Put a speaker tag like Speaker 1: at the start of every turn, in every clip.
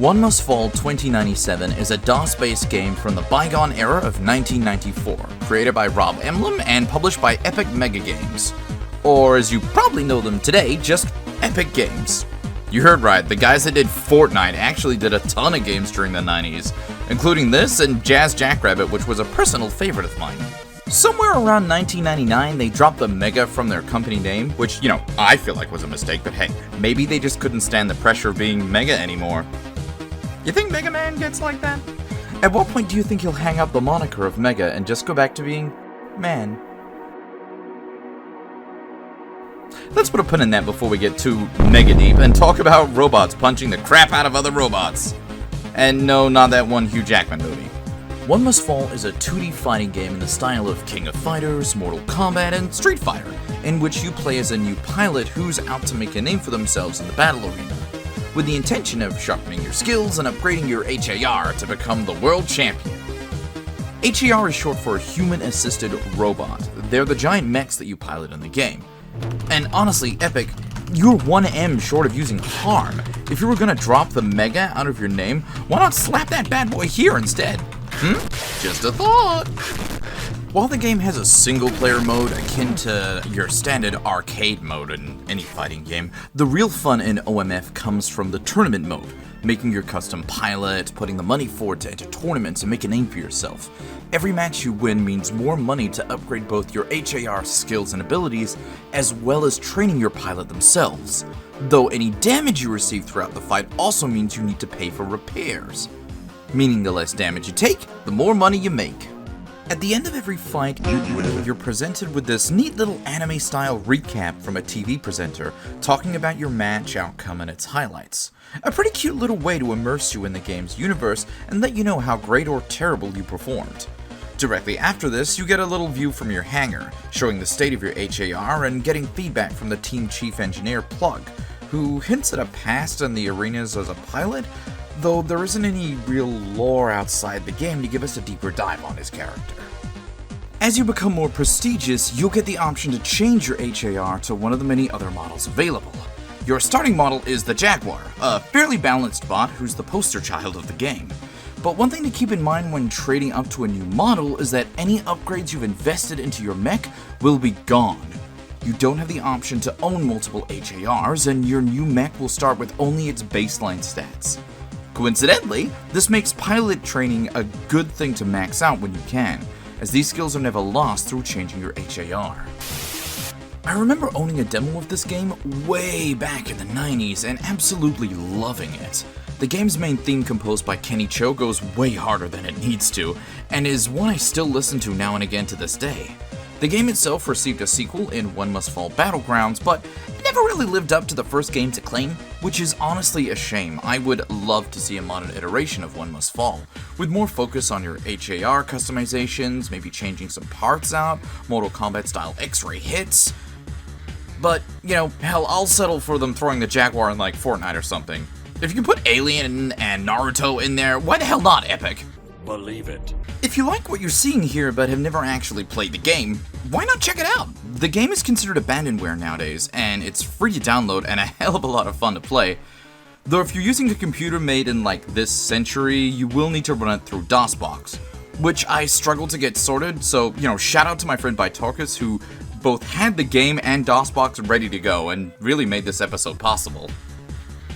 Speaker 1: One Must Fall 2097 is a DOS-based game from the bygone era of 1994, created by Ryan Elam and published by Epic MegaGames. Or as you probably know them today, just Epic Games. You heard right, the guys that did Fortnite actually did a ton of games during the 90s, including this and Jazz Jackrabbit, which was a personal favorite of mine. Somewhere around 1999, they dropped the Mega from their company name, which, I feel like was a mistake, but hey, maybe they just couldn't stand the pressure of being Mega anymore. You think Mega Man gets like that? At what point do you think he'll hang up the moniker of Mega and just go back to being Man? Let's put a pin in that before we get too mega deep and talk about robots punching the crap out of other robots. And no, not that one Hugh Jackman movie. One Must Fall is a 2D fighting game in the style of King of Fighters, Mortal Kombat, and Street Fighter, in which you play as a new pilot who's out to make a name for themselves in the battle arena, with the intention of sharpening your skills and upgrading your HAR to become the world champion. HAR is short for Human-Assisted Robot. They're the giant mechs that you pilot in the game. And honestly, Epic, you're 1M short of using harm. If you were gonna drop the Mega out of your name, why not slap that bad boy here instead? Just a thought. While the game has a single-player mode akin to your standard arcade mode in any fighting game, the real fun in OMF comes from the tournament mode, making your custom pilot, putting the money forward to enter tournaments and make a name for yourself. Every match you win means more money to upgrade both your HAR skills and abilities, as well as training your pilot themselves. Though any damage you receive throughout the fight also means you need to pay for repairs. Meaning the less damage you take, the more money you make. At the end of every fight, you're presented with this neat little anime-style recap from a TV presenter talking about your match outcome and its highlights. A pretty cute little way to immerse you in the game's universe and let you know how great or terrible you performed. Directly after this, you get a little view from your hangar, showing the state of your HAR and getting feedback from the team chief engineer Plug, who hints at a past in the arenas as a pilot, though there isn't any real lore outside the game to give us a deeper dive on his character. As you become more prestigious, you'll get the option to change your HAR to one of the many other models available. Your starting model is the Jaguar, a fairly balanced bot who's the poster child of the game. But one thing to keep in mind when trading up to a new model is that any upgrades you've invested into your mech will be gone. You don't have the option to own multiple HARs, and your new mech will start with only its baseline stats. Coincidentally, this makes pilot training a good thing to max out when you can, as these skills are never lost through changing your HAR. I remember owning a demo of this game way back in the 90s and absolutely loving it. The game's main theme, composed by Kenny Chou, goes way harder than it needs to, and is one I still listen to now and again to this day. The game itself received a sequel in One Must Fall Battlegrounds, but it never really lived up to the first game's acclaim, which is honestly a shame. I would love to see a modern iteration of One Must Fall, with more focus on your HAR customizations, maybe changing some parts out, Mortal Kombat style X-ray hits. But, hell, I'll settle for them throwing the Jaguar in like Fortnite or something. If you can put Alien and Naruto in there, why the hell not, Epic?
Speaker 2: Believe it.
Speaker 1: If you like what you're seeing here but have never actually played the game, why not check it out? The game is considered abandonware nowadays, and it's free to download and a hell of a lot of fun to play. Though if you're using a computer made in like this century, you will need to run it through DosBox, which I struggled to get sorted, so, shout out to my friend Vitorcus, who both had the game and DosBox ready to go and really made this episode possible.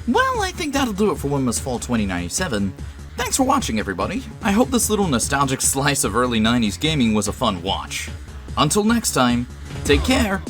Speaker 1: Well, I think that'll do it for One Must Fall 2097. Thanks for watching, everybody. I hope this little nostalgic slice of early 90s gaming was a fun watch. Until next time, take care!